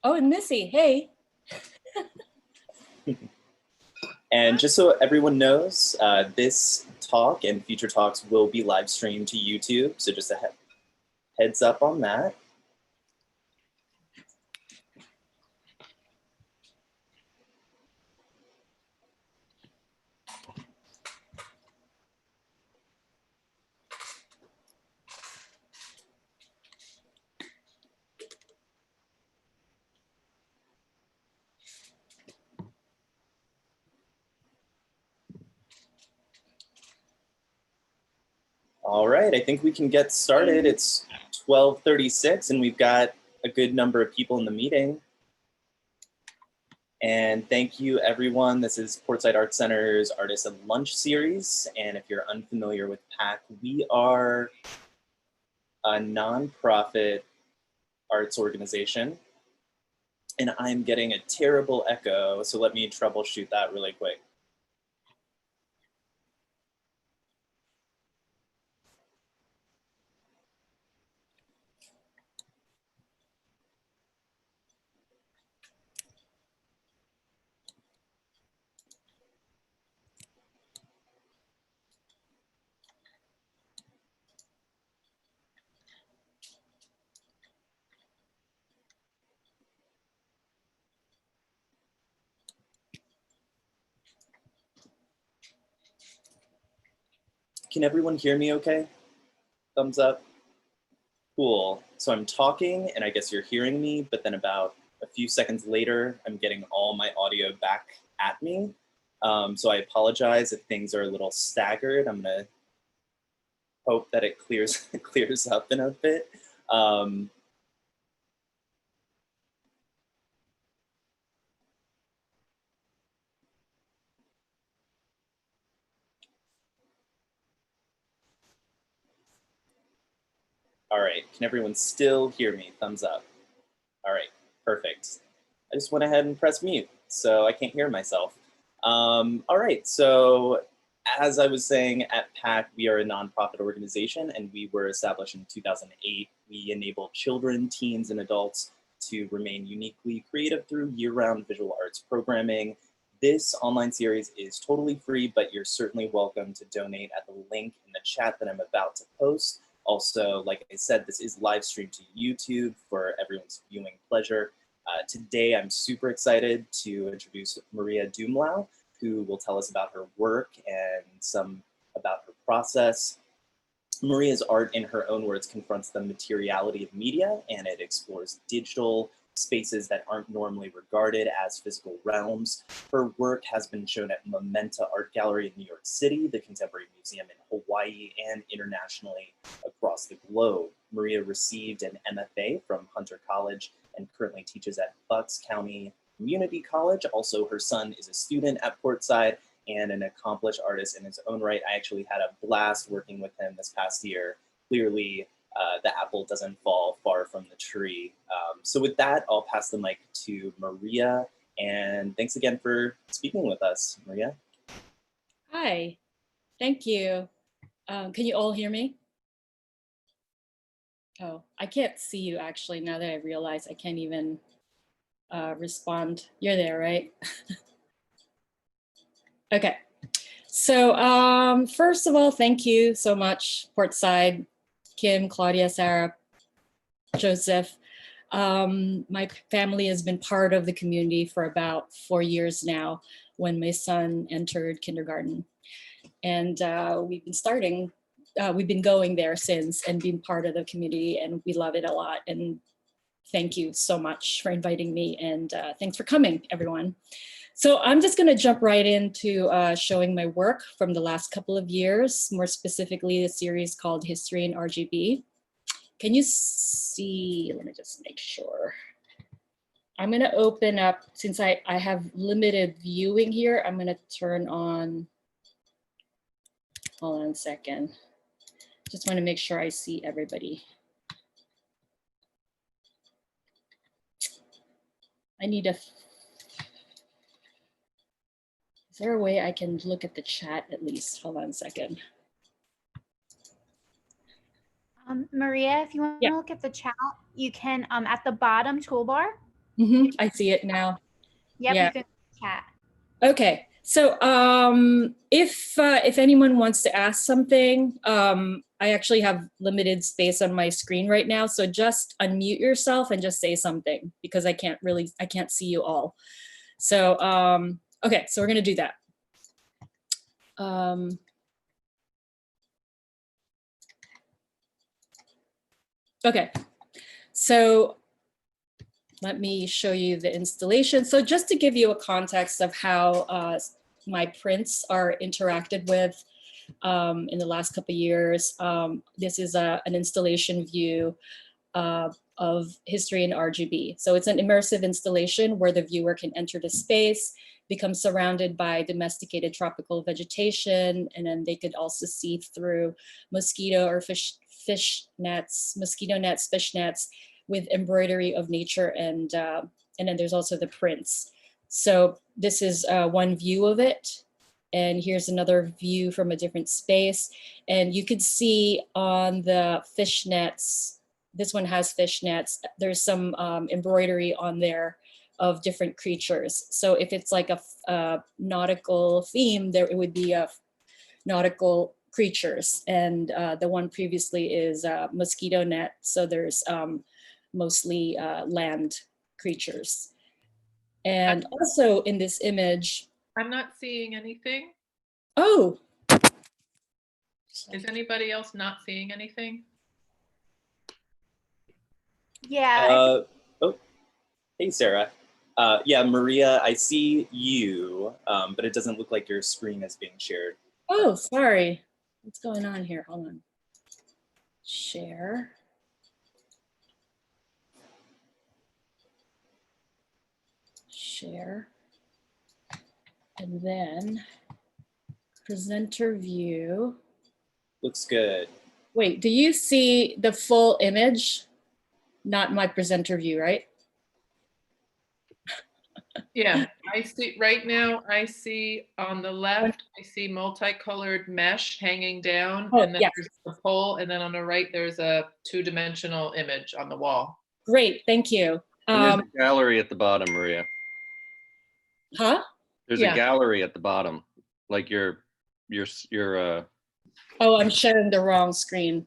Oh, and Missy, hey. And just so everyone knows, this talk and future talks will be live streamed to YouTube. So just a heads up on that. All right, I think we can get started. It's 12:36 and we've got a good number of people in the meeting. And thank you everyone. This is Portside Arts Center's Artists at Lunch series. And if you're unfamiliar with PAC, we are a nonprofit arts organization. And I'm getting a terrible echo, so let me troubleshoot that really quick. Can everyone hear me okay? Thumbs up. Cool. So I'm talking and I guess you're hearing me, but then about a few seconds later, I'm getting all my audio back at me. So I apologize if things are a little staggered. I'm gonna hope that it clears up in a bit. All right, can everyone still hear me? Thumbs up. All right, perfect. I just went ahead and pressed mute, so I can't hear myself. All right, so as I was saying, at PAC, we are a nonprofit organization and we were established in 2008. We enable children, teens, and adults to remain uniquely creative through year-round visual arts programming. This online series is totally free, but you're certainly welcome to donate at the link in the chat that I'm about to post. Also, like I said, this is live streamed to YouTube for everyone's viewing pleasure. Today, I'm super excited to introduce Maria Dumlao, who will tell us about her work and some about her process. Maria's art, in her own words, confronts the materiality of media, and it explores digital spaces that aren't normally regarded as physical realms. Her work has been shown at Momenta Art Gallery in New York City, the Contemporary Museum in Hawaii, and internationally across the globe. Maria received an MFA from Hunter College and currently teaches at Bucks County Community College. Also, her son is a student at Portside and an accomplished artist in his own right. I actually had a blast working with him this past year. Clearly, the apple doesn't fall far from the tree. So with that, I'll pass the mic to Maria. And thanks again for speaking with us, Maria. Hi, thank you. Can you all hear me? Oh, I can't see you actually, now that I realize I can't even respond. You're there, right? Okay, so first of all, thank you so much, Portside, Kim, Claudia, Sarah, Joseph. My family has been part of the community for about 4 years now when my son entered kindergarten. And we've been going there since and being part of the community, and we love it a lot. And thank you so much for inviting me, and thanks for coming, everyone. So I'm just gonna jump right into showing my work from the last couple of years, more specifically the series called History in RGB. Can you see, let me just make sure. I'm gonna open up, since I have limited viewing here, I'm gonna turn on, hold on a second. Just wanna make sure I see everybody. I need a, is there a way I can look at the chat at least? Hold on a second. Maria, if you want to look at the chat, you can at the bottom toolbar, I see it now. Yep, Yeah. you can chat. Okay. So if anyone wants to ask something, I actually have limited space on my screen right now. So just unmute yourself and just say something because I can't see you all. So, okay, so we're gonna do that. Okay, so let me show you the installation. So just to give you a context of how my prints are interacted with in the last couple of years, this is an installation view of history in RGB. So it's an immersive installation where the viewer can enter the space, become surrounded by domesticated tropical vegetation, and then they could also see through mosquito or fish nets, mosquito nets, fish nets with embroidery of nature, and then there's also the prints. So this is one view of it. And here's another view from a different space. And you could see on the fish nets, this one has fish nets, there's some embroidery on there of different creatures. So if it's like a nautical theme, it would be a nautical creatures. And the one previously is mosquito net. So there's mostly land creatures. And also in this image, I'm not seeing anything. oh. Is anybody else not seeing anything? Yeah. Oh, hey, Sarah. Yeah, Maria, I see you, but it doesn't look like your screen is being shared. Oh, sorry. What's going on here? Hold on. Share. Share. And then presenter view. Looks good. Wait, do you see the full image? Not my presenter view, right? Yeah, I see right now, I see on the left, I see multicolored mesh hanging down, Oh, and then yes. there's a pole, and then on the right, there's a two-dimensional image on the wall. Great, thank you. And there's a gallery at the bottom, Maria. Huh? There's Yeah. a gallery at the bottom, like your Oh, I'm sharing the wrong screen.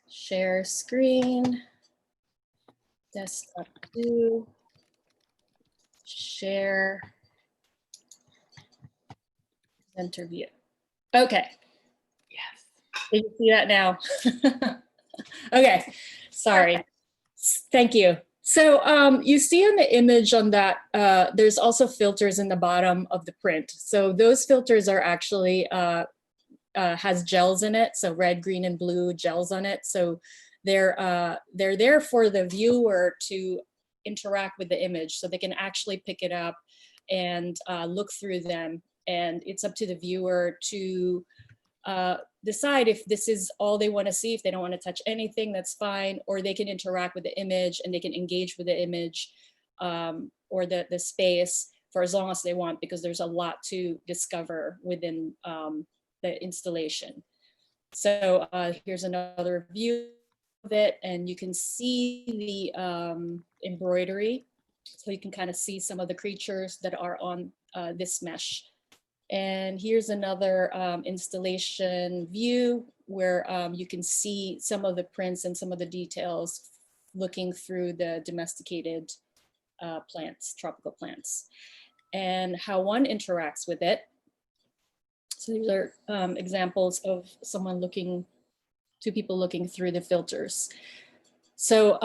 Share screen, desktop 2, share, presenter view. Okay. Yes. You can see that now. Okay, sorry. Thank you. So you see in the image on that, there's also filters in the bottom of the print. So those filters are actually, has gels in it. So red, green, and blue gels on it. So they're there for the viewer to interact with the image so they can actually pick it up and look through them. And it's up to the viewer to decide if this is all they want to see. If they don't want to touch anything, that's fine. Or they can interact with the image and they can engage with the image or the space for as long as they want, because there's a lot to discover within the installation. So here's another view of it, and you can see the embroidery. So you can kind of see some of the creatures that are on this mesh. And here's another installation view where you can see some of the prints and some of the details looking through the domesticated plants, tropical plants, and how one interacts with it. So these are examples of someone looking, two people looking through the filters. So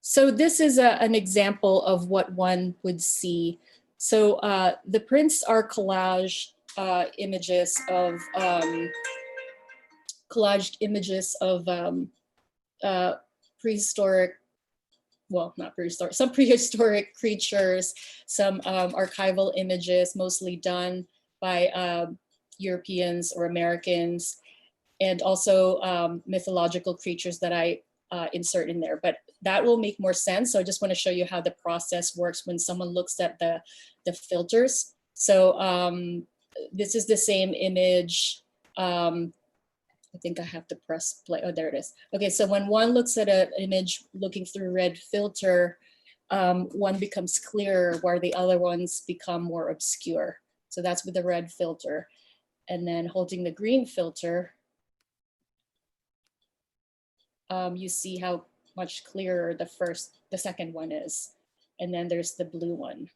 so this is an example of what one would see. So the prints are collaged images of prehistoric, well, not prehistoric, some prehistoric creatures, some archival images, mostly done by Europeans or Americans, and also mythological creatures that I insert in there. But that will make more sense. So I just want to show you how the process works when someone looks at the filters. So this is the same image. I think I have to press play. Oh, there it is. Okay, so when one looks at an image looking through red filter, one becomes clearer while the other ones become more obscure. So that's with the red filter. And then holding the green filter, you see how much clearer the second one is. And then there's the blue one.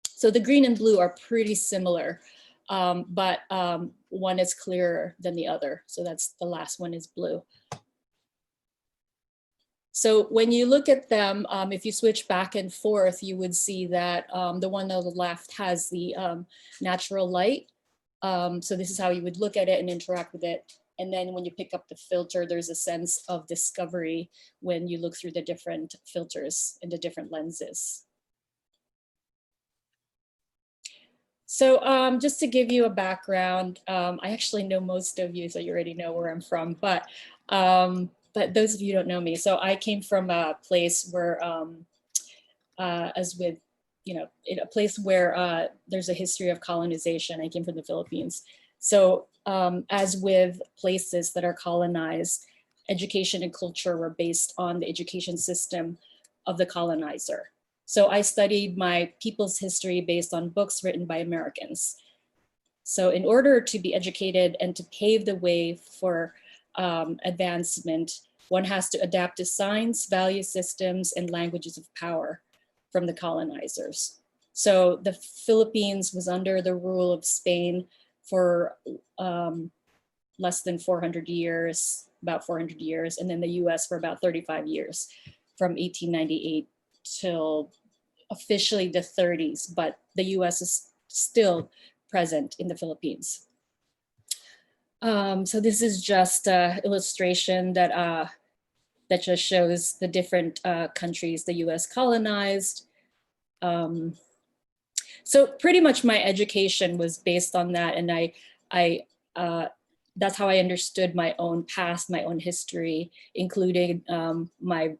So the green and blue are pretty similar, but one is clearer than the other. So that's the last one is blue. So when you look at them, if you switch back and forth, you would see that the one on the left has the natural light. So this is how you would look at it and interact with it. And then when you pick up the filter, there's a sense of discovery when you look through the different filters and the different lenses. So just to give you a background, I actually know most of you, so you already know where I'm from, but those of you who don't know me, so I came from a place where, as with, in a place where there's a history of colonization. I came from the Philippines. So as with places that are colonized, education and culture were based on the education system of the colonizer. So I studied my people's history based on books written by Americans. So in order to be educated and to pave the way for advancement, one has to adapt to signs, value systems, and languages of power from the colonizers. So the Philippines was under the rule of Spain for less than 400 years, about 400 years, and then the US for about 35 years, from 1898 till officially the 30s, but the US is still present in the Philippines. So this is just an illustration that just shows the different countries the US colonized. So pretty much my education was based on that, and that's how I understood my own past, my own history, including my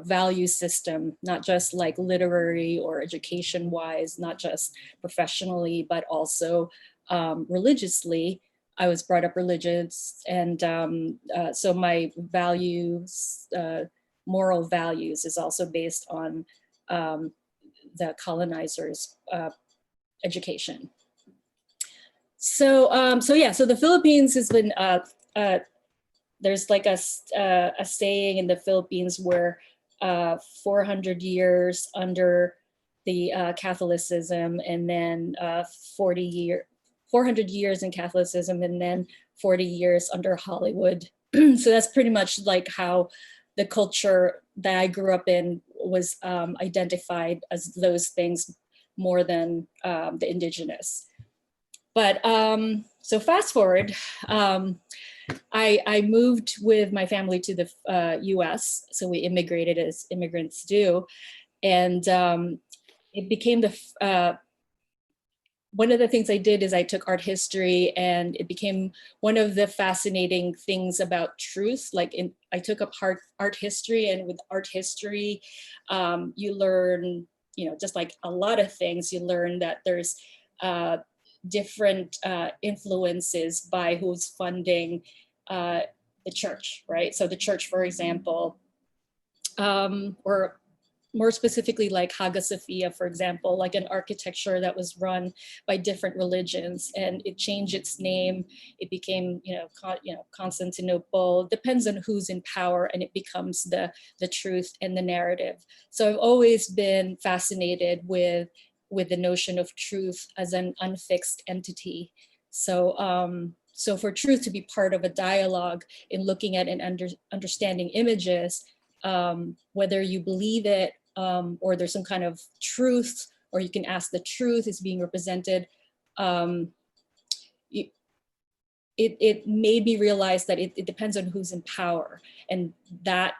value system, not just like literary or education wise, not just professionally, but also religiously. I was brought up religious, and so my values, moral values, is also based on the colonizers' education. So so the Philippines has been there's like a saying in the Philippines where 400 years under the Catholicism, and then 400 years in Catholicism, and then 40 years under Hollywood. So that's pretty much like how the culture that I grew up in was identified as those things more than the indigenous. But so fast forward, I moved with my family to the US. So we immigrated as immigrants do. And it became one of the things I did is I took art history, and it became one of the fascinating things about truth. I took up art history, and with art history, you learn, just like a lot of things, you learn that there's different influences by who's funding the church, right? So the church, for example, or more specifically like Hagia Sophia, for example, like an architecture that was run by different religions, and it changed its name. It became, Constantinople. Depends on who's in power, and it becomes the truth and the narrative. So I've always been fascinated with the notion of truth as an unfixed entity. So so for truth to be part of a dialogue in looking at and understanding images, whether you believe it or there's some kind of truth, or you can ask the truth is being represented, it made me realize that it depends on who's in power, and that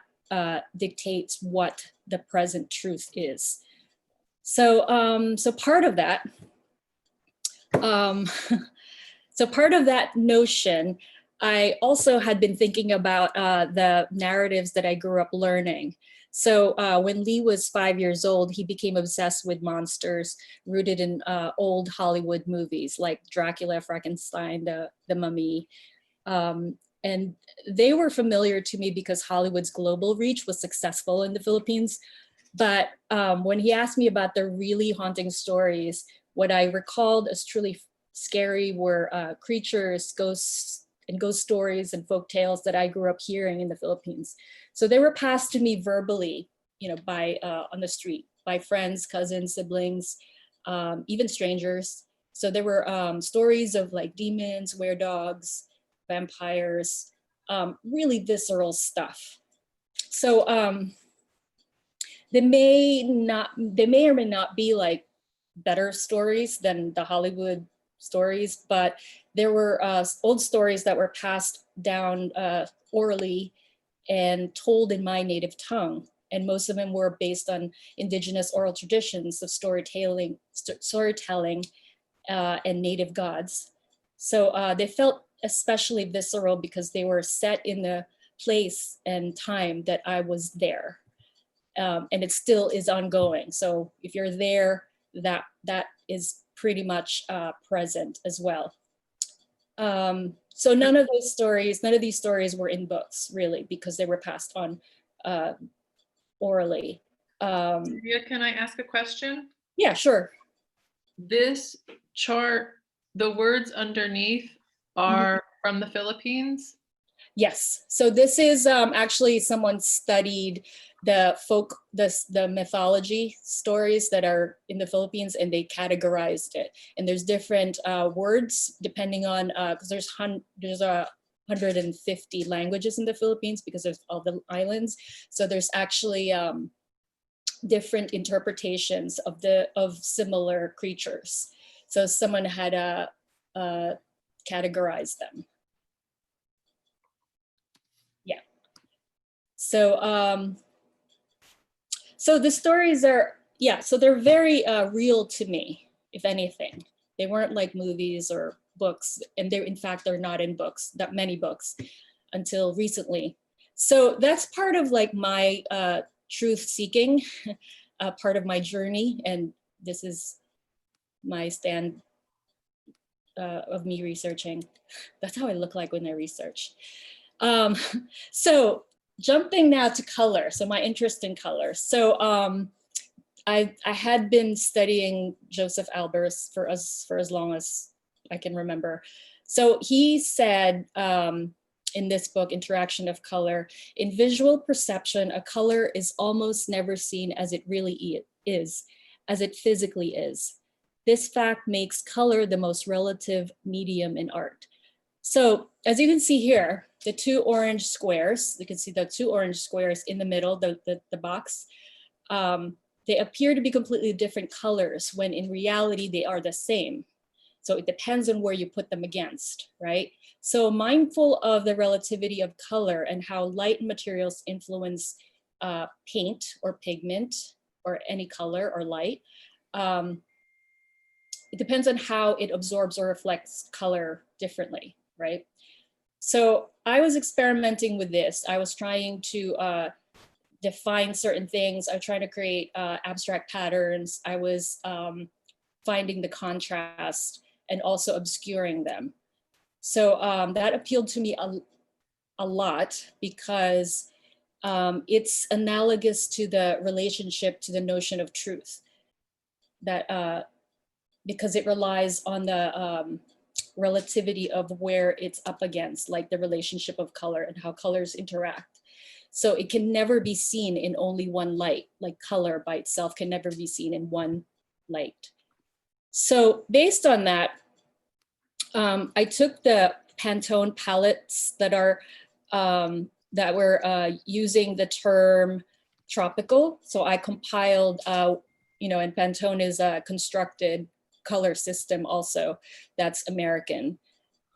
dictates what the present truth is. So so part of that, so part of that notion, I also had been thinking about the narratives that I grew up learning. So when Lee was 5 years old, he became obsessed with monsters rooted in old Hollywood movies like Dracula, Frankenstein, the Mummy. And they were familiar to me because Hollywood's global reach was successful in the Philippines. But when he asked me about the really haunting stories, what I recalled as truly scary were creatures, ghosts, and ghost stories and folk tales that I grew up hearing in the Philippines. So they were passed to me verbally, by on the street, by friends, cousins, siblings, even strangers. So there were stories of like demons, weredogs, vampires, really visceral stuff. So they may or may not be like better stories than the Hollywood stories, but there were old stories that were passed down orally and told in my native tongue. And most of them were based on indigenous oral traditions of storytelling and native gods. So they felt especially visceral because they were set in the place and time that I was there. And it still is ongoing. So if you're there, that is pretty much present as well. So none of these stories were in books really, because they were passed on orally. Maria, can I ask a question? Yeah, sure. This chart, the words underneath are from the Philippines? Yes. So this is actually someone studied the mythology stories that are in the Philippines, and they categorized it. And there's different words depending on, because there's 150 languages in the Philippines because of all the islands. So there's actually different interpretations of similar creatures. So someone had categorized them. Yeah. So so the stories are, so they're very real to me, if anything. They weren't like movies or books, and in fact, they're not in books, that many books, until recently. So that's part of like my truth seeking, part of my journey, and this is my stand of me researching. That's how I look like when I research. So jumping now to color, so my interest in color. So I had been studying Joseph Albers for as long as I can remember. So he said in this book, Interaction of Color, in visual perception, a color is almost never seen as it really is, as it physically is. This fact makes color the most relative medium in art. So as you can see here, the two orange squares, you can see the two orange squares in the middle, the box, they appear to be completely different colors when in reality they are the same. So it depends on where you put them against, right? So mindful of the relativity of color and how light materials influence paint or pigment or any color or light, it depends on how it absorbs or reflects color differently, right? So I was experimenting with this. I was trying to define certain things. I was trying to create abstract patterns. I was finding the contrast and also obscuring them. So that appealed to me a lot because it's analogous to the relationship to the notion of truth, that because it relies on the relativity of where it's up against, like the relationship of color and how colors interact. So it can never be seen in only one light, like color by itself can never be seen in one light. So based on that, I took the Pantone palettes that were using the term tropical. So I compiled, and Pantone is a constructed color system also that's American.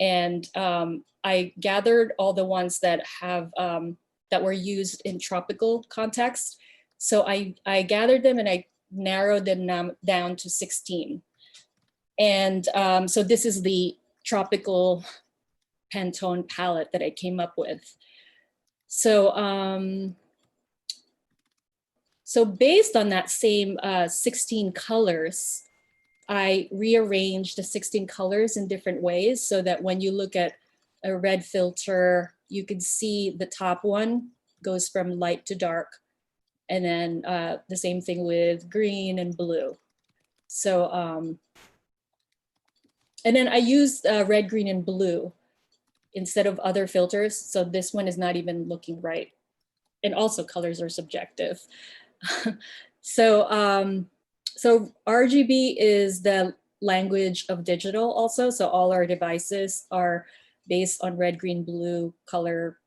And I gathered all the ones that have, that were used in tropical context. So I gathered them and I narrowed them down to 16. And so this is the tropical Pantone palette that I came up with. So So based on that same 16 colors, I rearranged the 16 colors in different ways so that when you look at a red filter, you can see the top one goes from light to dark. And then the same thing with green and blue. So, and then I used red, green, and blue instead of other filters. So this one is not even looking right. And also colors are subjective. So, so RGB is the language of digital also. So all our devices are based on red, green, blue color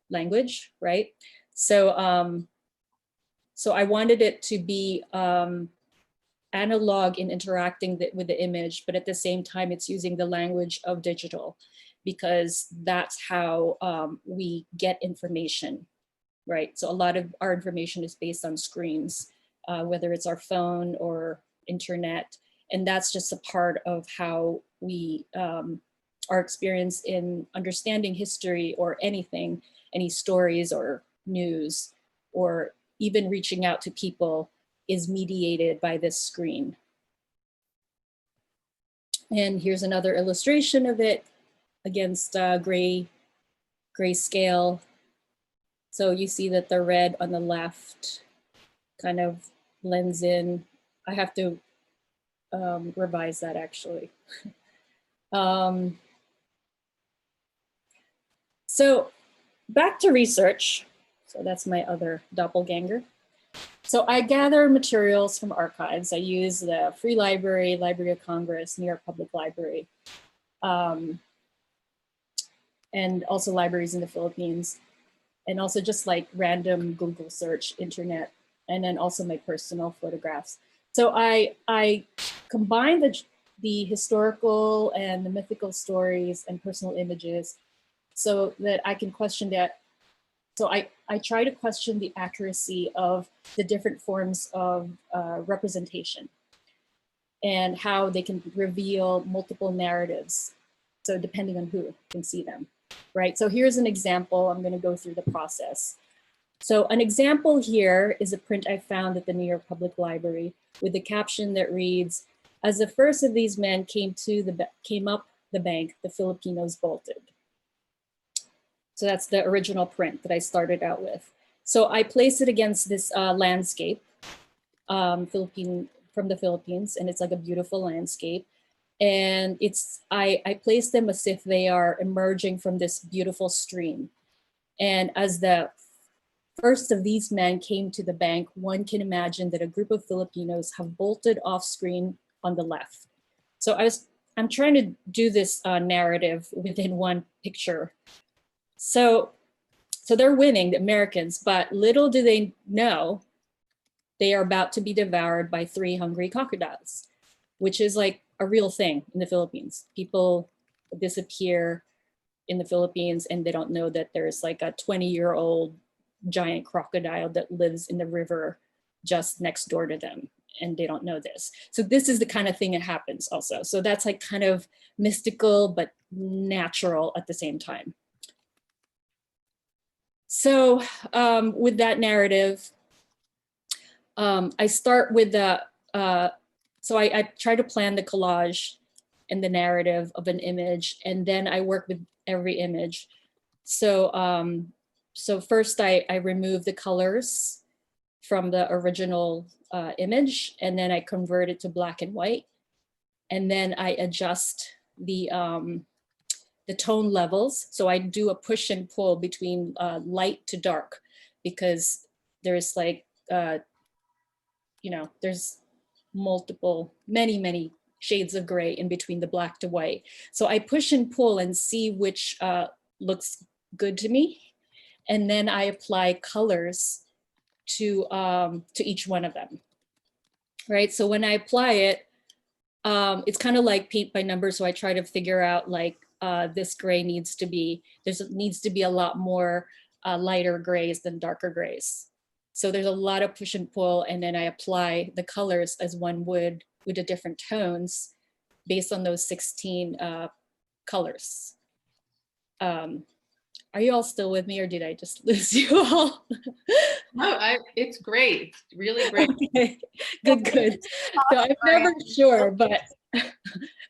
language, right? So, so I wanted it to be analog in interacting with the image, but at the same time, it's using the language of digital because that's how we get information, right? So a lot of our information is based on screens, whether it's our phone or internet. And that's just a part of how we, our experience in understanding history or anything, any stories or news, or even reaching out to people is mediated by this screen. And here's another illustration of it against grayscale. So you see that the red on the left kind of blends in. I have to revise that actually. So back to research. So that's my other doppelganger. So I gather materials from archives. I use the Free Library, Library of Congress, New York Public Library, and also libraries in the Philippines, and also just like random Google search, internet, and then also my personal photographs. So I combine the historical and the mythical stories and personal images so that I can question that. So I try to question the accuracy of the different forms of representation and how they can reveal multiple narratives. So depending on who can see them, right? So here's an example. I'm going to go through the process. So an example here is a print I found at the New York Public Library with the caption that reads, "As the first of these men came up the bank, the Filipinos bolted." So that's the original print that I started out with. So I place it against this landscape from the Philippines, and it's like a beautiful landscape. And I place them as if they are emerging from this beautiful stream. And as the first of these men came to the bank, one can imagine that a group of Filipinos have bolted off screen on the left. So I'm trying to do this narrative within one picture. So they're winning, the Americans, but little do they know they are about to be devoured by 3 hungry crocodiles, which is like a real thing in the Philippines. People disappear in the Philippines and they don't know that there's like a 20-year-old giant crocodile that lives in the river just next door to them, and they don't know this. So this is the kind of thing that happens also. So that's like kind of mystical, but natural at the same time. So with that narrative, I start with the, so I try to plan the collage and the narrative of an image, and then I work with every image. So, so first I remove the colors from the original image, and then I convert it to black and white. And then I adjust the tone levels. So I do a push and pull between light to dark, because there's like, you know, there's many shades of gray in between the black to white. So I push and pull and see which looks good to me. And then I apply colors to each one of them, right? So when I apply it, it's kind of like paint by number. So I try to figure out like, this gray needs to be a lot more lighter grays than darker grays. So there's a lot of push and pull, and then I apply the colors as one would with the different tones based on those 16 colors. Are you all still with me or did I just lose you all? No, it's great. It's really great. Okay, good. So I'm never sure, but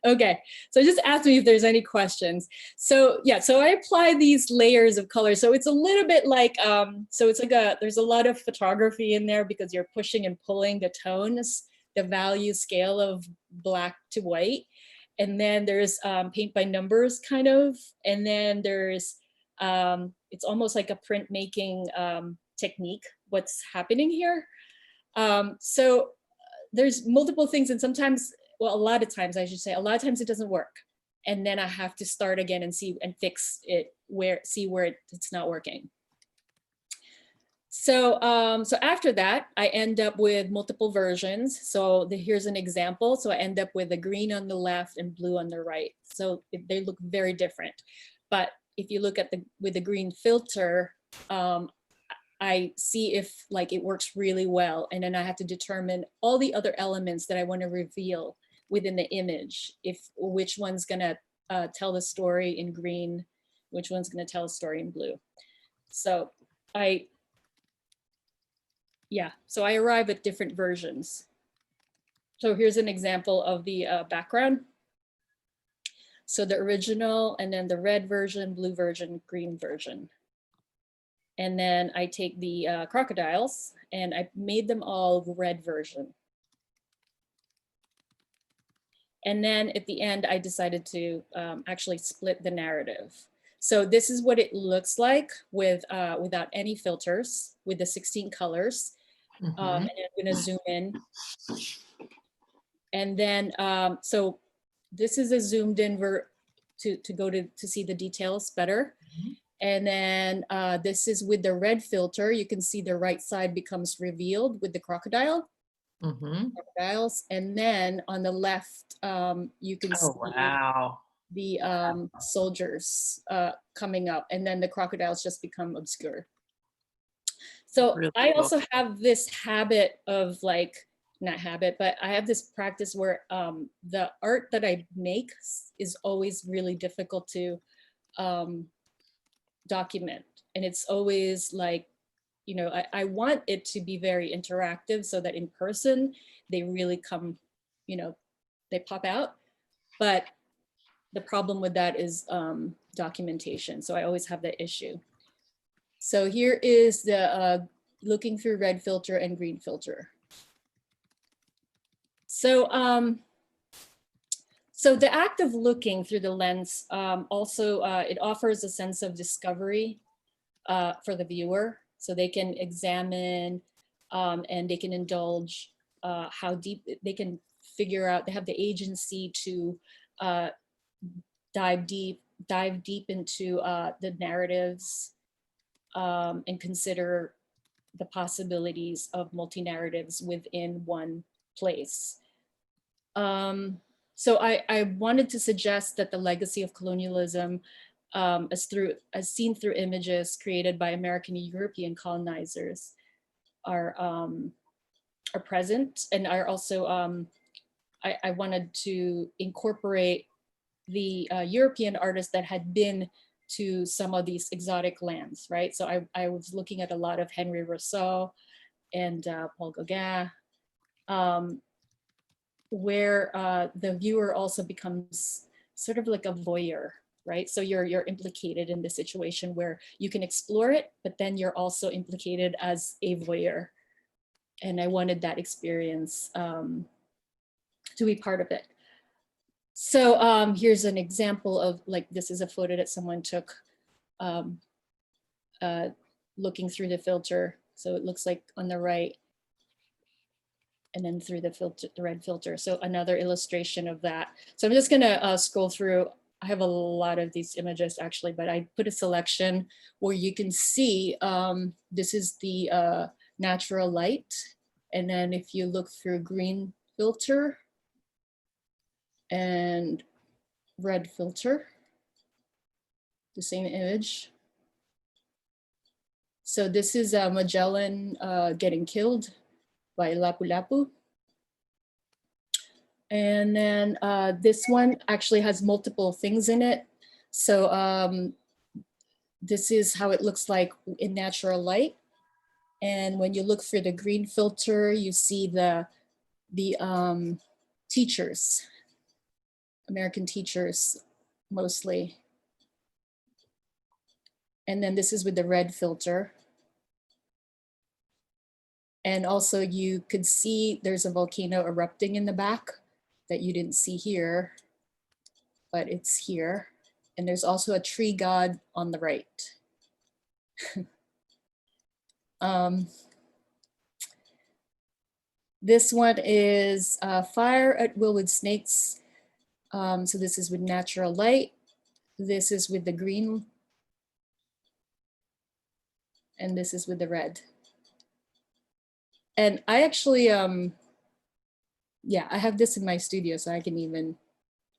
okay. So just ask me if there's any questions. So yeah, so I apply these layers of color. So it's a little bit like, so it's like there's a lot of photography in there because you're pushing and pulling the tones, the value scale of black to white. And then there's paint by numbers kind of, and then there's, it's almost like a printmaking technique, what's happening here. So there's multiple things and sometimes, well, a lot of times I should say, a lot of times it doesn't work. And then I have to start again and see and fix it see where it's not working. So, so after that, I end up with multiple versions. So here's an example. So I end up with a green on the left and blue on the right. So they look very different. But if you look at with the green filter, I see if like it works really well. And then I have to determine all the other elements that I want to reveal within the image. Which one's gonna tell the story in green, which one's gonna tell a story in blue. So I arrive at different versions. So here's an example of the background. So the original and then the red version, blue version, green version. And then I take the crocodiles and I made them all red version. And then at the end, I decided to actually split the narrative. So this is what it looks like with without any filters, with the 16 colors. And I'm gonna zoom in. And then, so this is a zoomed in to see the details better. And then this is with the red filter. You can see the right side becomes revealed with the crocodiles. And then on the left, you can see the soldiers coming up, and then the crocodiles just become obscure. So really I also have this habit of like, not habit, but I have this practice where the art that I make is always really difficult to document. And it's always like, you know, I want it to be very interactive so that in person, they really come, you know, they pop out. But the problem with that is documentation. So I always have that issue. So here is the looking through red filter and green filter. So, so the act of looking through the lens also, it offers a sense of discovery for the viewer. So they can examine and they can indulge how deep they can figure out, they have the agency to dive deep into the narratives and consider the possibilities of multi-narratives within one place. So I wanted to suggest that the legacy of colonialism as seen through images created by American and European colonizers are present, and are also, I wanted to incorporate the European artists that had been to some of these exotic lands, right? So I was looking at a lot of Henry Rousseau and Paul Gauguin, where the viewer also becomes sort of like a voyeur, right? So you're implicated in the situation where you can explore it, but then you're also implicated as a voyeur. And I wanted that experience to be part of it. So here's an example of, like, this is a photo that someone took looking through the filter. So it looks like on the right, and then through the filter, the red filter. So another illustration of that. So I'm just gonna scroll through. I have a lot of these images actually, but I put a selection where you can see this is the natural light. And then if you look through green filter and red filter, the same image. So this is Magellan getting killed by Lapu-Lapu. And then this one actually has multiple things in it. So this is how it looks like in natural light. And when you look through the green filter, you see the teachers, American teachers mostly. And then this is with the red filter. And also you could see there's a volcano erupting in the back that you didn't see here, but it's here. And there's also a tree god on the right. This one is fire at will with snakes. So this is with natural light. This is with the green. And this is with the red. And I actually, yeah, I have this in my studio, so I can even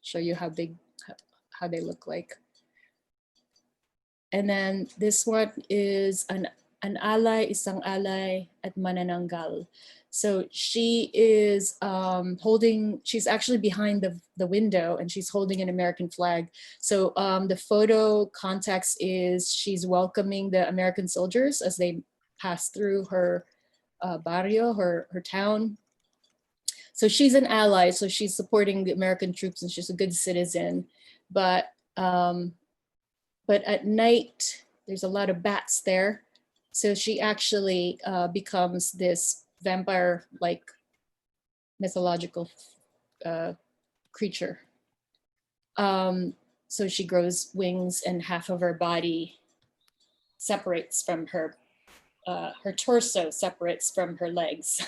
show you how big, how they look like. And then this one is an alay, isang alay at manananggal. So she is she's actually behind the window and she's holding an American flag. So the photo context is she's welcoming the American soldiers as they pass through her barrio, her town. So she's an ally, so she's supporting the American troops and she's a good citizen. But at night, there's a lot of bats there. So she actually becomes this vampire-like mythological creature. So she grows wings and half of her body separates from her torso separates from her legs.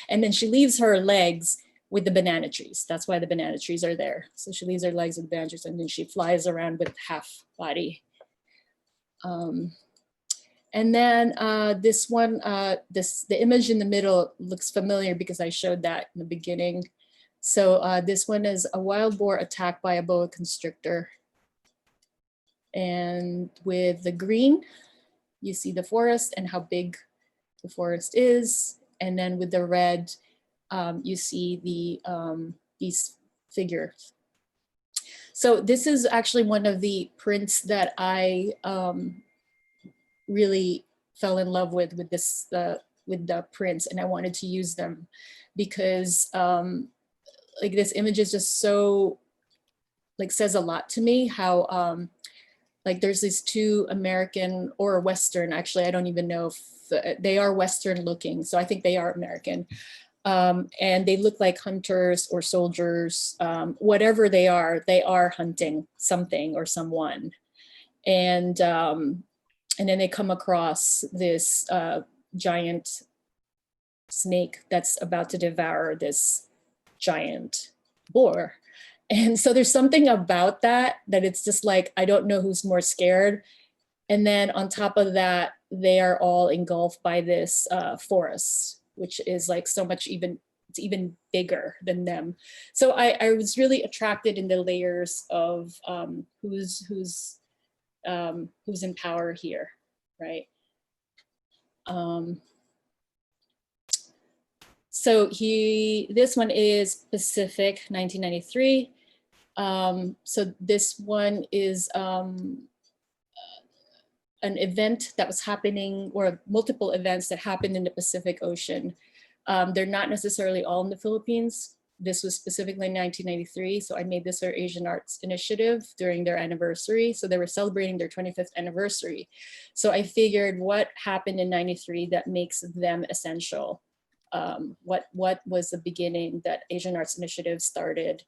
And then she leaves her legs with the banana trees. That's why the banana trees are there. So she leaves her legs with the banana trees and then she flies around with half body. And then this one, the image in the middle looks familiar because I showed that in the beginning. So this one is a wild boar attacked by a boa constrictor. And with the green, you see the forest and how big the forest is. And then with the red, you see these figures. So this is actually one of the prints that I really fell in love with this with the prints, and I wanted to use them because like this image is just so like says a lot to me. How like there's these two American or Western, actually I don't even know if they are Western looking, so I think they are American, and they look like hunters or soldiers, whatever they are hunting something or someone, and then they come across this giant snake that's about to devour this giant boar. And so there's something about that it's just like, I don't know who's more scared. And then on top of that, they are all engulfed by this forest, which is like so much it's even bigger than them. So I was really attracted in the layers of who's in power here, right? So this one is Pacific, 1993. So this one is an event that was happening, or multiple events that happened in the Pacific Ocean. They're not necessarily all in the Philippines. This was specifically 1993. So I made this for Asian Arts Initiative during their anniversary. So they were celebrating their 25th anniversary. So I figured what happened in 93 that makes them essential. What was the beginning that Asian Arts Initiative started?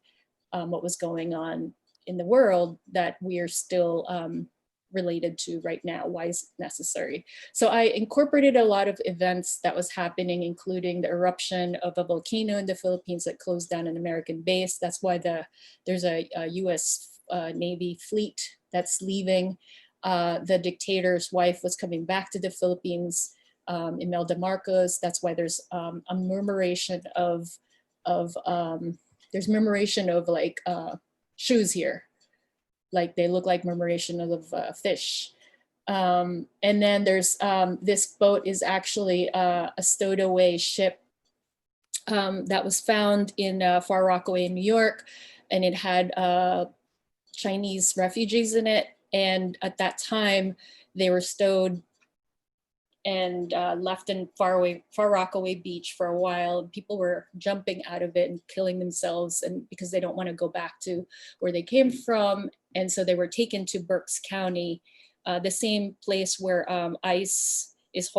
What was going on in the world that we are still related to right now? Why is it necessary? So I incorporated a lot of events that was happening, including the eruption of a volcano in the Philippines that closed down an American base. That's why there's a US Navy fleet that's leaving. The dictator's wife was coming back to the Philippines, Imelda Marcos. That's why there's a murmuration of like shoes here. Like they look like murmuration of fish. And then there's this boat is actually a stowed away ship that was found in Far Rockaway in New York, and it had Chinese refugees in it. And at that time, they were stowed and left in Far Rockaway Beach for a while. People were jumping out of it and killing themselves, and because they don't want to go back to where they came from. And so they were taken to Berks County, the same place where ICE is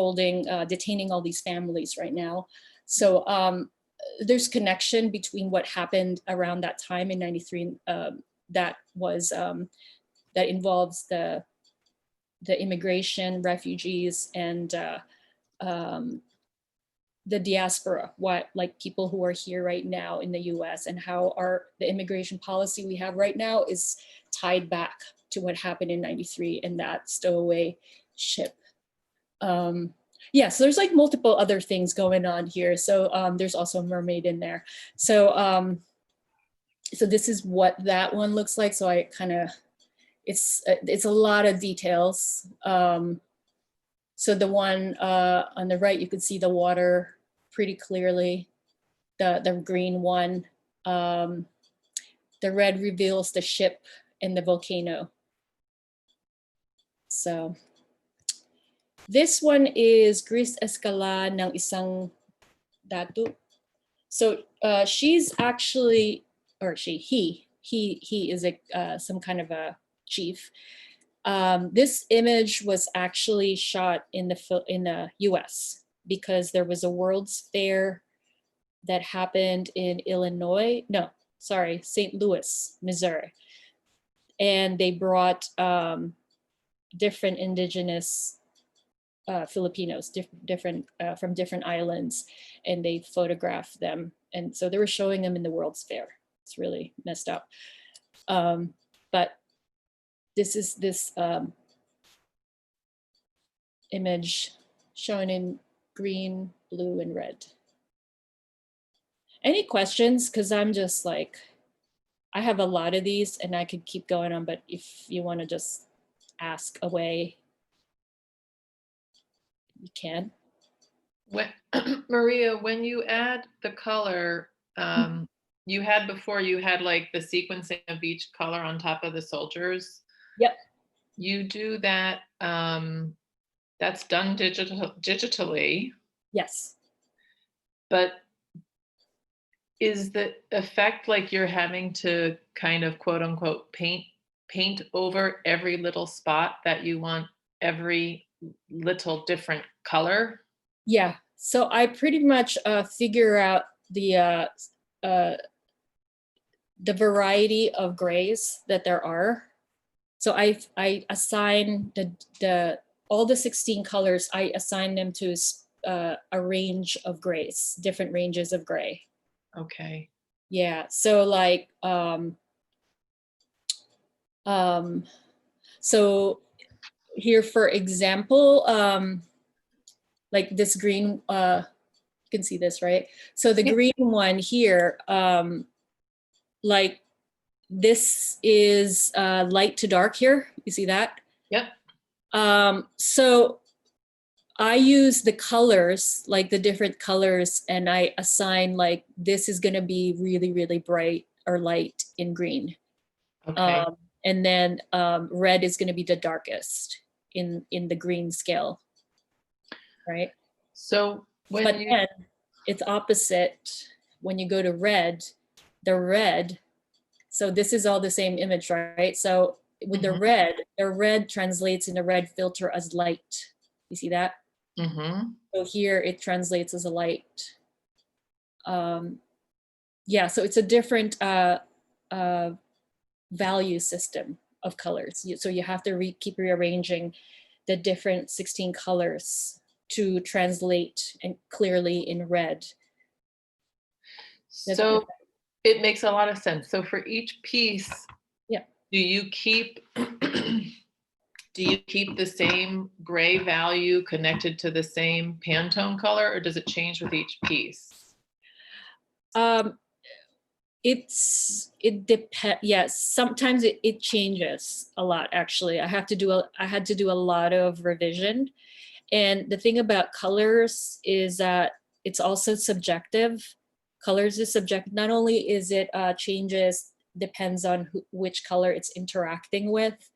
detaining all these families right now. So there's connection between what happened around that time in '93 that involves the immigration, refugees, and the diaspora, like people who are here right now in the US, and how the immigration policy we have right now is tied back to what happened in '93 and that stowaway ship. Yeah, so there's like multiple other things going on here. So there's also a mermaid in there. So so this is what that one looks like. So I kind of, it's a lot of details. So the one on the right, you can see the water pretty clearly. The green one, the red reveals the ship and the volcano. So this one is Gris Escala ng isang datu. So she's actually, or he is some kind of a chief. This image was actually shot in the US because there was a World's Fair that happened in St. Louis, Missouri. And they brought different indigenous Filipinos, different from different islands, and they photographed them. And so they were showing them in the World's Fair. It's really messed up. But this is this image shown in green, blue, and red. Any questions? Because I'm just like, I have a lot of these and I could keep going on, but if you want to just ask away, you can. Maria, when you add the color, you had like the sequencing of each color on top of the soldiers. Yep. You do that, that's done digitally. Yes. But is the effect like you're having to kind of quote unquote paint over every little spot that you want every little different color? Yeah. So I pretty much figure out the variety of grays that there are. So I assign all the 16 colors. I assign them to a range of grays, different ranges of gray. Okay. Yeah. So like so here, for example, like this green, you can see this, right? So the green one here, like this is light to dark here. You see that? Yep. So I use the colors, like the different colors, and I assign like this is gonna be really, really bright or light in green. Okay. And then red is gonna be the darkest in the green scale, right? So then it's opposite when you go to red, so this is all the same image, right? So with the red translates in the red filter as light. You see that? So here it translates as a light. Yeah, so it's a different value system of colors. So you have to keep rearranging the different 16 colors to translate and clearly in red. So it makes a lot of sense. So for each piece, yeah, do you keep the same gray value connected to the same Pantone color, or does it change with each piece? It depends. Yes, sometimes it changes a lot. Actually, I had to do a lot of revision. And the thing about colors is that it's also subjective. Colors is subjective. Not only is it changes, depends on which color it's interacting with,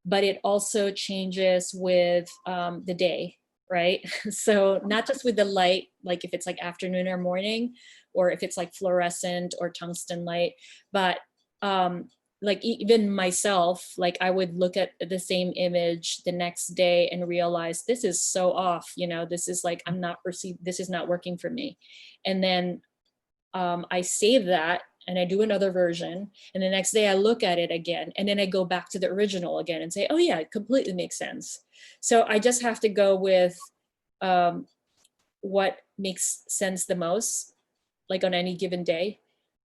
but it also changes with the day, right? So not just with the light, like if it's like afternoon or morning, or if it's like fluorescent or tungsten light, but like even myself, like I would look at the same image the next day and realize this is so off, you know, this is like, I'm not perceived, this is not working for me. And then I save that and I do another version. And the next day I look at it again. And then I go back to the original again and say, oh yeah, it completely makes sense. So I just have to go with what makes sense the most, like on any given day.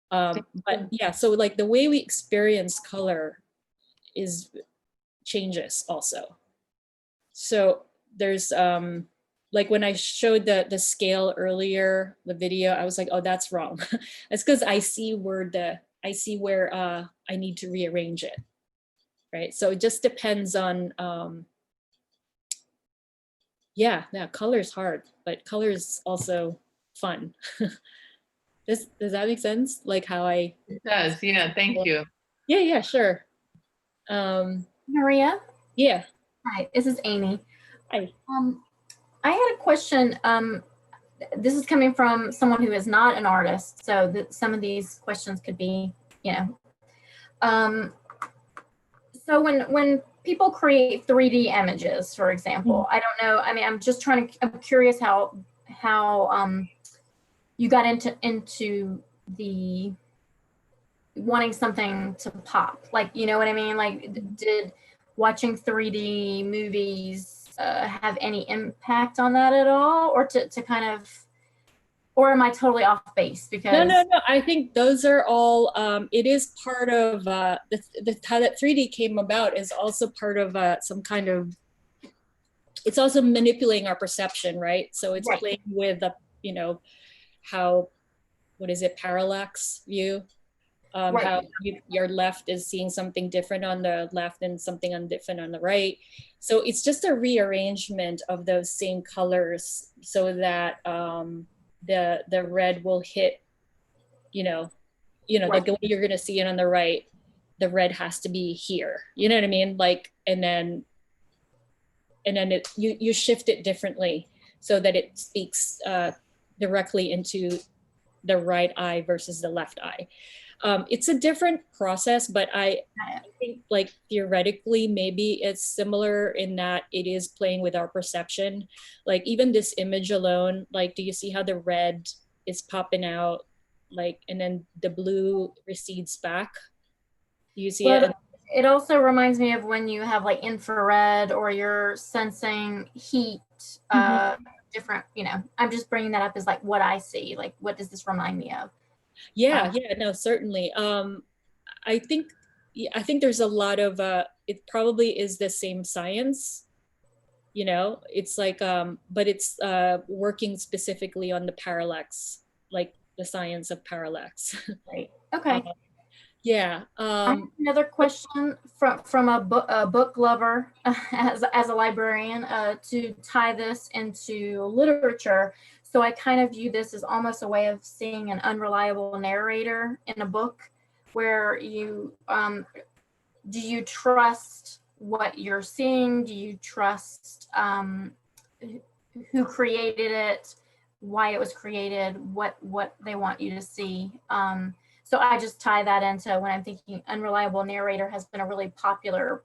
But yeah, so like the way we experience color changes also. So there's like when I showed the scale earlier, the video, I was like, oh, that's wrong. That's because I see where I need to rearrange it, right? So it just depends on yeah, color is hard, but color is also fun. Does that make sense? Like how It does, yeah, thank you. Yeah, sure. Maria, Yeah. hi, this is Amy. Hi. I had a question. This is coming from someone who is not an artist, so that some of these questions could be, you know. So when people create 3D images, for example, I don't know. I mean, I'm curious how you got into the wanting something to pop, like, you know what I mean? Like, did watching 3D movies have any impact on that at all, or to kind of, or am I totally off base? Because No. I think those are all. It is part of the how that 3D came about is also part of some kind of. It's also manipulating our perception, right? So it's Right. playing with the, you know, how, what is it, parallax view? Right. How your left is seeing something different on the left and something different on the right. So it's just a rearrangement of those same colors so that the red will hit, right. Like the way you're gonna see it on the right, the red has to be here. You know what I mean? Like, and then you shift it differently so that it speaks directly into the right eye versus the left eye. It's a different process, but I think like theoretically, maybe it's similar in that it is playing with our perception. Like even this image alone, like, do you see how the red is popping out? Like, and then the blue recedes back. Do you see it? It also reminds me of when you have like infrared or you're sensing heat, different, I'm just bringing that up as like what I see, like, what does this remind me of? Yeah, no, certainly. I think there's a lot of, it probably is the same science, it's like, but it's working specifically on the parallax, like the science of parallax. Right, okay. Yeah. I have another question from a book lover as a librarian to tie this into literature. So I kind of view this as almost a way of seeing an unreliable narrator in a book where you, do you trust what you're seeing? Do you trust who created it, why it was created, what they want you to see? So I just tie that into when I'm thinking unreliable narrator has been a really popular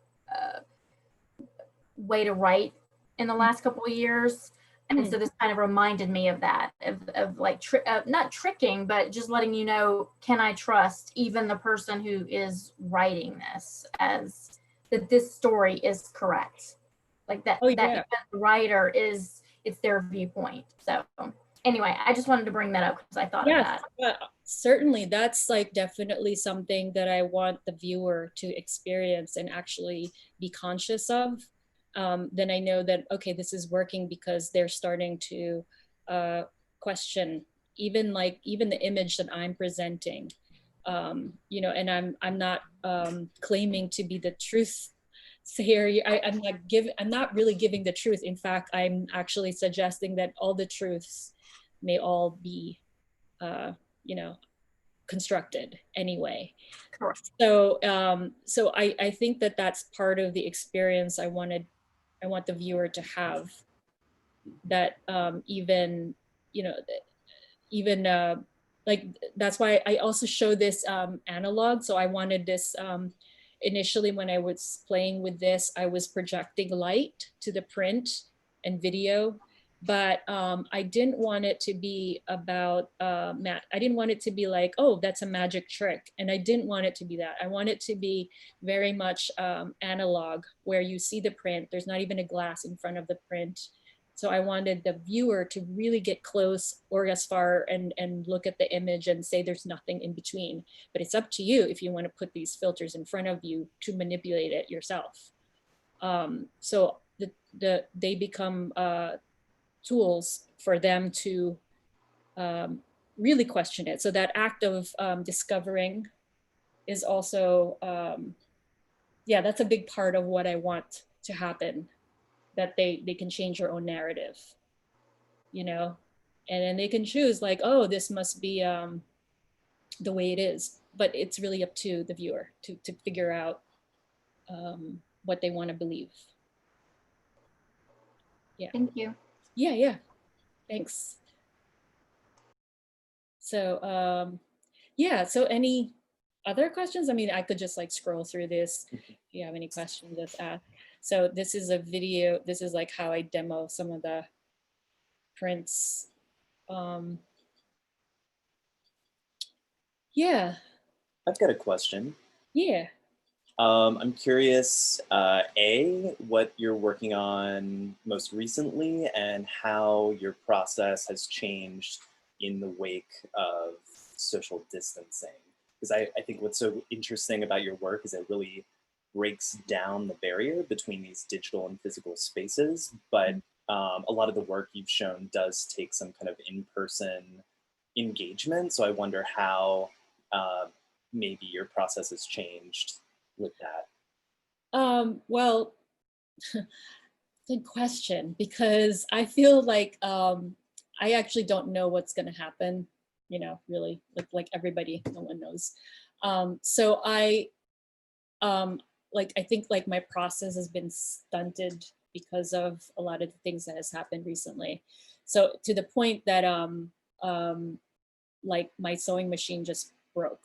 way to write in the last couple of years. And so this kind of reminded me of that, of like, not tricking, but just letting you know, can I trust even the person who is writing this as that this story is correct? Like that, that the writer it's their viewpoint. So anyway, I just wanted to bring that up because I thought of that. Yeah, certainly. That's like definitely something that I want the viewer to experience and actually be conscious of. Then I know that, okay, this is working because they're starting to question even the image that I'm presenting, and I'm not claiming to be the truth sayer. I'm not really giving the truth. In fact, I'm actually suggesting that all the truths may all be, constructed anyway. Correct. So so I think that that's part of the experience I want the viewer to have, that even, you know, even like, that's why I also show this analog. So I wanted this, initially when I was playing with this, I was projecting light to the print and video, but I didn't want it to be about, I didn't want it to be like, oh, that's a magic trick. And I didn't want it to be that. I want it to be very much analog, where you see the print, there's not even a glass in front of the print. So I wanted the viewer to really get close or as far and look at the image and say there's nothing in between. But it's up to you if you want to put these filters in front of you to manipulate it yourself. So they become tools for them to really question it. So that act of discovering is also, yeah, that's a big part of what I want to happen, that they can change their own narrative, you know, and then they can choose like, oh, this must be the way it is, but it's really up to the viewer to figure out what they want to believe. Yeah. Thank you. Yeah. Thanks. So yeah, so any other questions? I mean, I could just like scroll through this. If you have any questions, just ask. So this is a video. This is like how I demo some of the prints. Yeah. I've got a question. Yeah. I'm curious, A, what you're working on most recently and how your process has changed in the wake of social distancing. Because I think what's so interesting about your work is it really breaks down the barrier between these digital and physical spaces. But a lot of the work you've shown does take some kind of in-person engagement. So I wonder how maybe your process has changed with that. Well, good question, because I feel like I actually don't know what's going to happen, you know, really, like everybody, no one knows. So I think like my process has been stunted because of a lot of the things that has happened recently. So to the point that like my sewing machine just broke,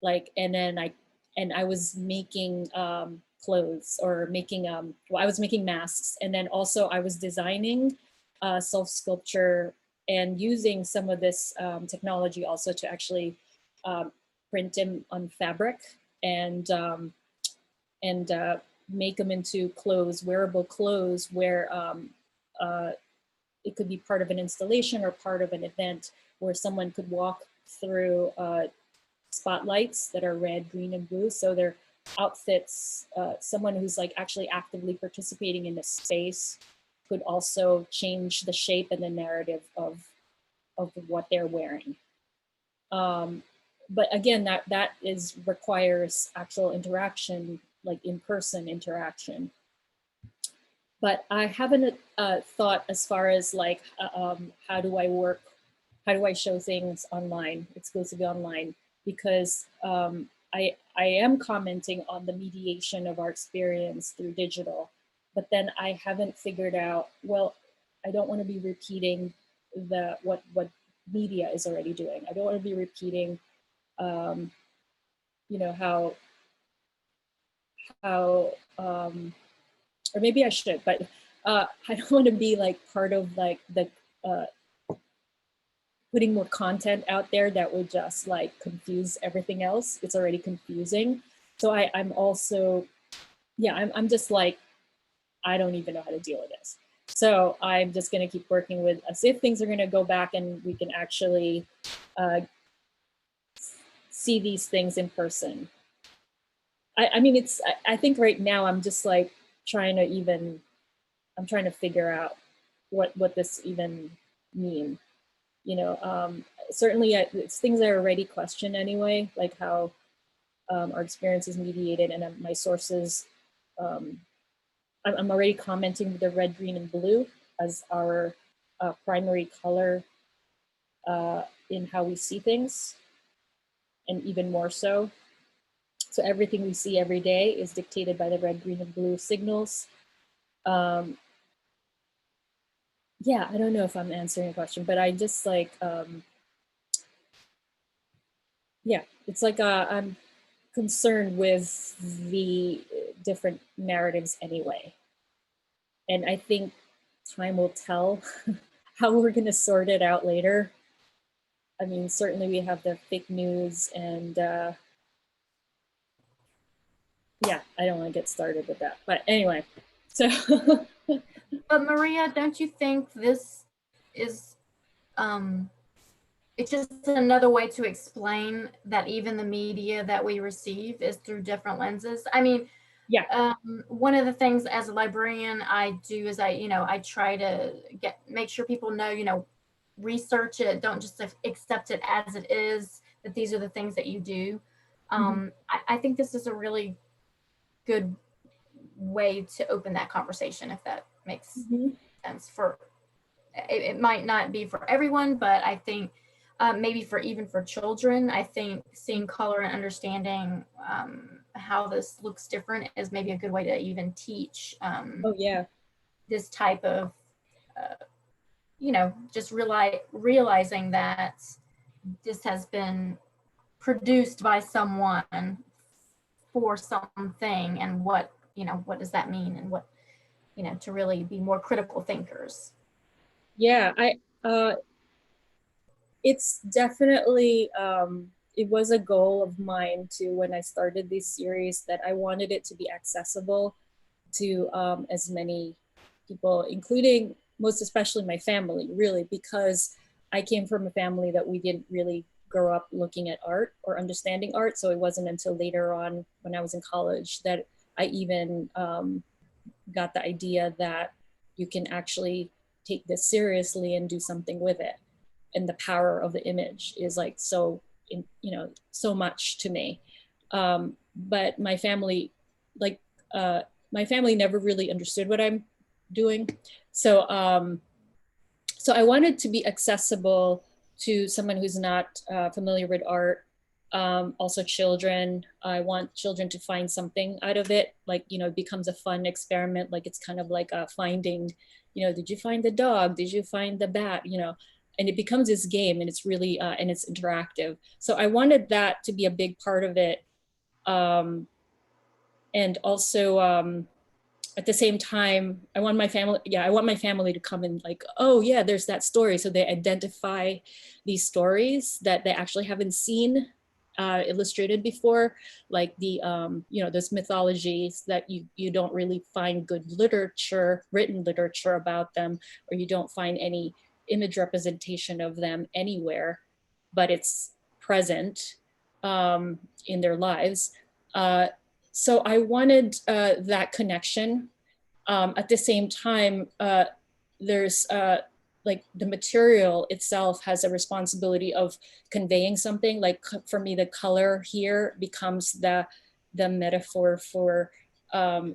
like, and then I was making clothes, or making well, I was making masks, and then also I was designing self-sculpture and using some of this technology also to actually print them on fabric and make them into clothes, wearable clothes, where it could be part of an installation or part of an event where someone could walk through spotlights that are red, green, and blue. So they're outfits, someone who's like actually actively participating in the space could also change the shape and the narrative of what they're wearing. But again, that requires actual interaction, like in-person interaction. But I haven't thought as far as like, how do I show things online, exclusively online, because I am commenting on the mediation of our experience through digital, but then I haven't figured out, well, I don't want to be repeating what media is already doing. I don't want to be repeating, you know, how or maybe I should, but I don't want to be like part of like the putting more content out there that would just like confuse everything else. It's already confusing. So I'm also, yeah, I'm just like, I don't even know how to deal with this. So I'm just going to keep working with, as if things are going to go back and we can actually see these things in person. I mean, I think right now I'm just like trying to figure out what this even mean. You know, certainly it's things I already question anyway, like how our experience is mediated, and my sources, I'm already commenting with the red, green, and blue as our primary color in how we see things. and even more so. So everything we see every day is dictated by the red, green, and blue signals. Yeah, I don't know if I'm answering your question, but I just like, yeah, it's like I'm concerned with the different narratives anyway. And I think time will tell how we're going to sort it out later. I mean, certainly we have the fake news and yeah, I don't want to get started with that. But anyway, so. But Maria, don't you think this is, it's just another way to explain that even the media that we receive is through different lenses? I mean, yeah, one of the things as a librarian I do is I try to make sure people know, research it, don't just accept it as it is, that these are the things that you do. I think this is a really good way to open that conversation, if that makes sense. For it might not be for everyone, but I think maybe even for children, I think seeing color and understanding how this looks different is maybe a good way to even teach oh yeah, this type of just realizing that this has been produced by someone for something, and what does that mean, and what to really be more critical thinkers. yeah. It's definitely it was a goal of mine too when I started this series, that I wanted it to be accessible to as many people, including most especially my family, really, because I came from a family that we didn't really grow up looking at art or understanding art. So it wasn't until later on when I was in college that I even got the idea that you can actually take this seriously and do something with it. And the power of the image is like so much to me. But my family, my family never really understood what I'm doing. So I wanted to be accessible to someone who's not familiar with art. Also children, I want children to find something out of it. Like, it becomes a fun experiment. Like it's kind of like a finding, did you find the dog? Did you find the bat? And it becomes this game, and it's really, and it's interactive. So I wanted that to be a big part of it. And also, at the same time, I want my family to come and like, oh yeah, there's that story. So they identify these stories that they actually haven't seen illustrated before, like the, those mythologies that you don't really find good written literature about them, or you don't find any image representation of them anywhere, but it's present in their lives. So I wanted that connection. At the same time, there's like the material itself has a responsibility of conveying something. Like for me, the color here becomes the metaphor for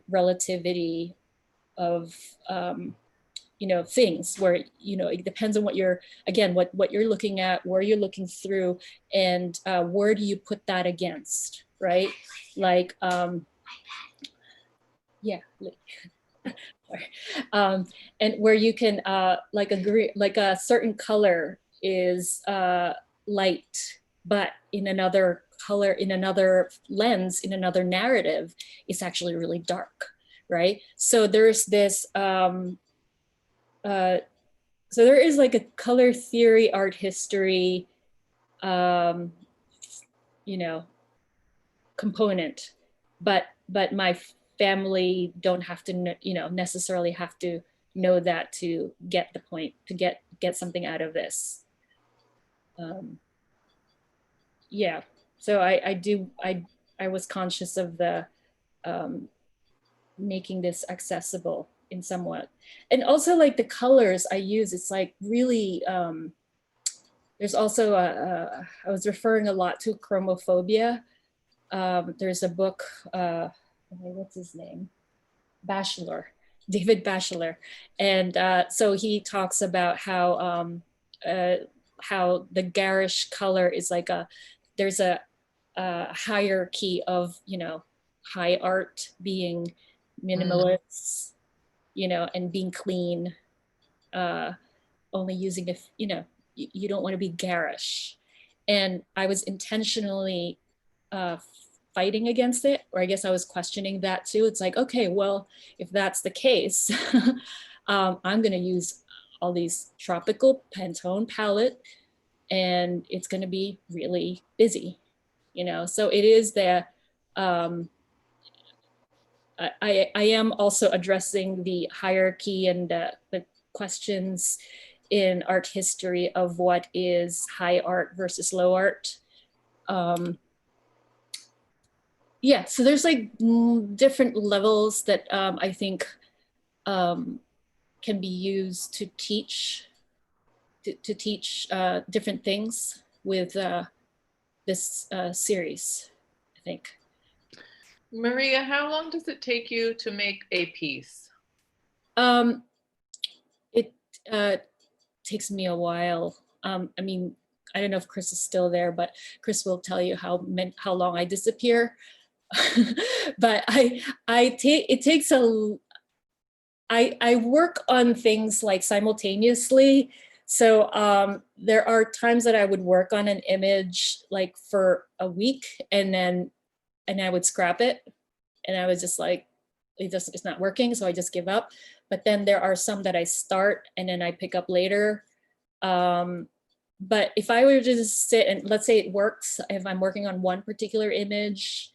relativity of things, where it depends on what you're looking at, where you're looking through, and where do you put that against, right? Like and where you can like agree, like a certain color is light, but in another color, in another lens, in another narrative, it's actually really dark, right? So there's this so there is like a color theory, art history component, but my family don't have to necessarily have to know that to get the point, to get something out of this. Yeah, so I was conscious of the making this accessible in somewhat, and also like the colors I use, it's like really there's also I was referring a lot to chromophobia. There's a book, what's his name? David Batchelor. And so he talks about how the garish color is like there's a hierarchy of, high art being minimalists, and being clean, only using if, you don't want to be garish. And I was intentionally fighting against it, or I guess I was questioning that too. It's like, okay, well, if that's the case, I'm going to use all these tropical Pantone palette, and it's going to be really busy, So it is the, I am also addressing the hierarchy and the questions in art history of what is high art versus low art. Yeah, so there's like different levels that I think can be used to teach different things with this series, I think. Maria, how long does it take you to make a piece? It takes me a while. I mean, I don't know if Chris is still there, but Chris will tell you how long I disappear. But I work on things like simultaneously. So there are times that I would work on an image like for a week, and I would scrap it, and I was just like, it's not working, so I just give up. But then there are some that I start and then I pick up later. But if I were to just sit and let's say it works, if I'm working on one particular image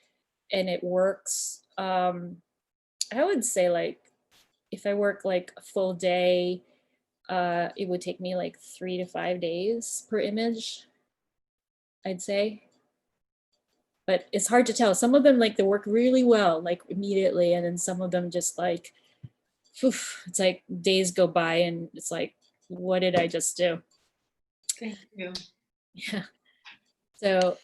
and it works, I would say like, if I work like a full day, it would take me like 3 to 5 days per image, I'd say. But it's hard to tell. Some of them, like, they work really well, like immediately. And then some of them just like, it's like days go by and it's like, what did I just do? Thank you. Yeah. So,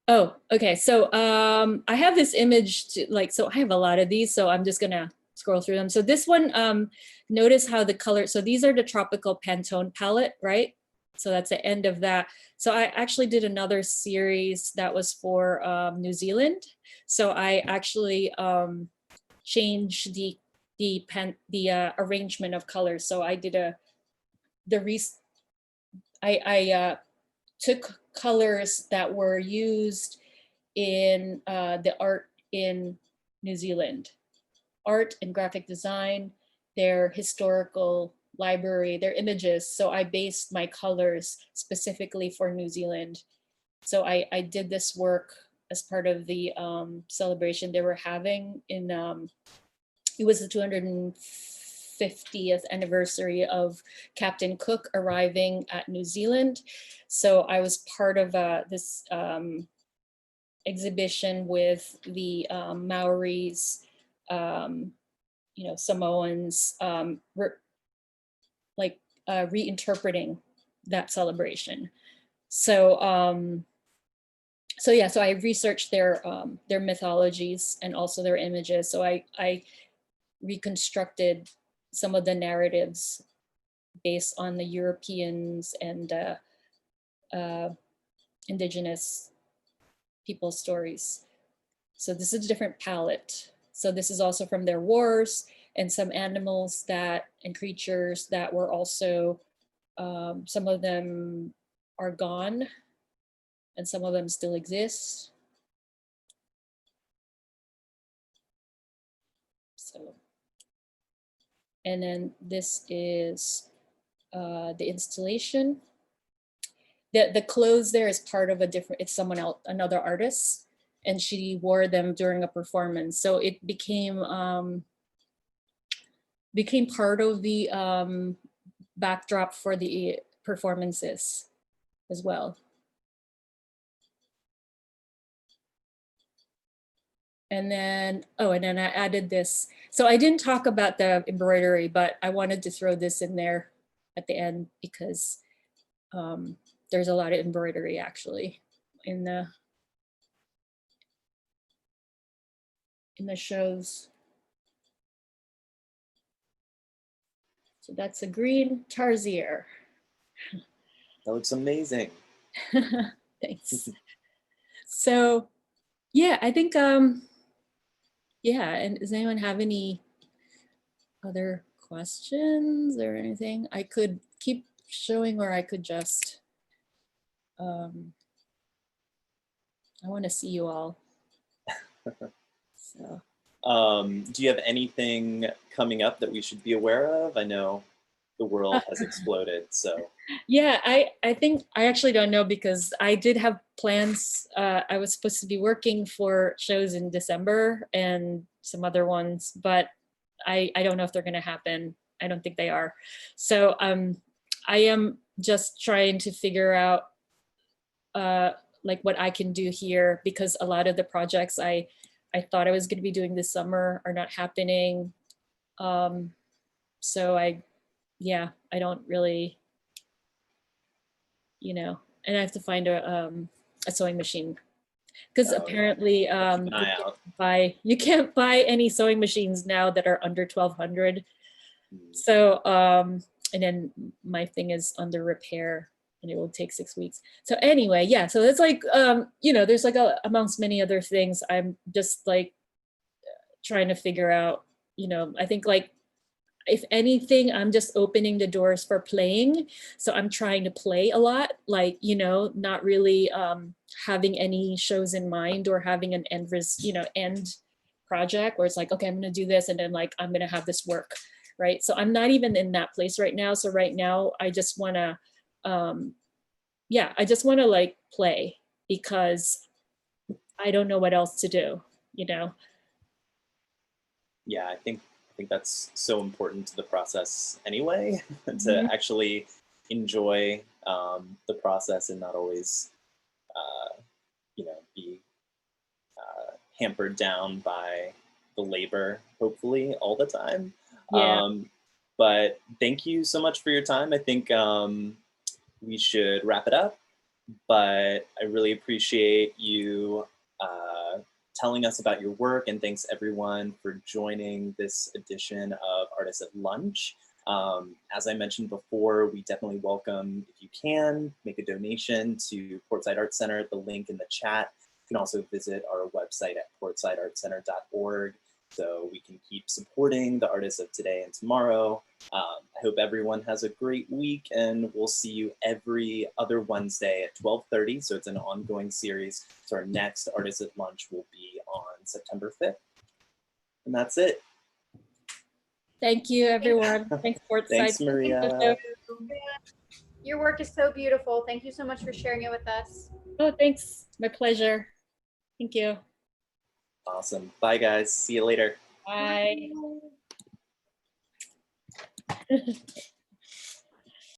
oh, okay. So I have this image so I have a lot of these, so I'm just gonna scroll through them. So this one, notice how the color, so these are the tropical Pantone palette, right? So that's the end of that. So I actually did another series that was for New Zealand. So I actually changed the arrangement of colors. So I did I took colors that were used in the art in New Zealand, art and graphic design, their historical library, their images. So I based my colors specifically for New Zealand. So I did this work as part of the celebration they were having in, it was the 250th anniversary of Captain Cook arriving at New Zealand. So I was part of this exhibition with the Maoris, Samoans, reinterpreting that celebration. So yeah, so I researched their mythologies and also their images. So I reconstructed some of the narratives based on the Europeans and indigenous people's stories. So this is a different palette. So this is also from their wars and some animals and creatures that were also, some of them are gone and some of them still exist. So, and then this is the installation. The clothes there is part of it's someone else, another artist, and she wore them during a performance. So it became part of the backdrop for the performances as well. And then I added this. So I didn't talk about the embroidery, but I wanted to throw this in there at the end because there's a lot of embroidery actually in the shows. So that's a green tarsier. That looks amazing. Thanks. So yeah, I think, yeah, and does anyone have any other questions or anything? I could keep showing, or I could just, I want to see you all. So. Do you have anything coming up that we should be aware of? I know the world has exploded, so. Yeah, I think I actually don't know, because I did have plans. I was supposed to be working for shows in December and some other ones, but I don't know if they're going to happen. I don't think they are. So I am just trying to figure out like what I can do here, because a lot of the projects I thought I was going to be doing this summer are not happening. So yeah, I don't really, you know, and I have to find a sewing machine, because Oh, apparently yeah. Keep an eye out. you can't buy any sewing machines now that are under 1,200. Hmm. So and then my thing is under repair, and it will take 6 weeks. So anyway, yeah, so it's like you know, there's like amongst many other things, I'm just like trying to figure out, you know, I think like, if anything, I'm just opening the doors for playing. So I'm trying to play a lot, like, you know, not really having any shows in mind, or having an end project where it's like, okay, I'm going to do this, and then like, I'm going to have this work, right? So I'm not even in that place right now. So right now, I just want to, yeah, I just want to like play, because I don't know what else to do, you know? Yeah, I think that's so important to the process anyway, to Mhm. actually enjoy the process and not always, you know, be hampered down by the labor, hopefully, all the time. Yeah. But thank you so much for your time. I think we should wrap it up, but I really appreciate you telling us about your work, and thanks everyone for joining this edition of Artists at Lunch. As I mentioned before, we definitely welcome, if you can, make a donation to Portside Arts Center, the link in the chat. You can also visit our website at portsideartcenter.org, so we can keep supporting the artists of today and tomorrow. I hope everyone has a great week, and we'll see you every other Wednesday at 12:30. So it's an ongoing series. So our next Artists at Lunch will be on September 5th. And that's it. Thank you, everyone. Thanks, Portside. Thanks, Maria. Your work is so beautiful. Thank you so much for sharing it with us. Oh, thanks. My pleasure. Thank you. Awesome. Bye, guys. See you later. Bye.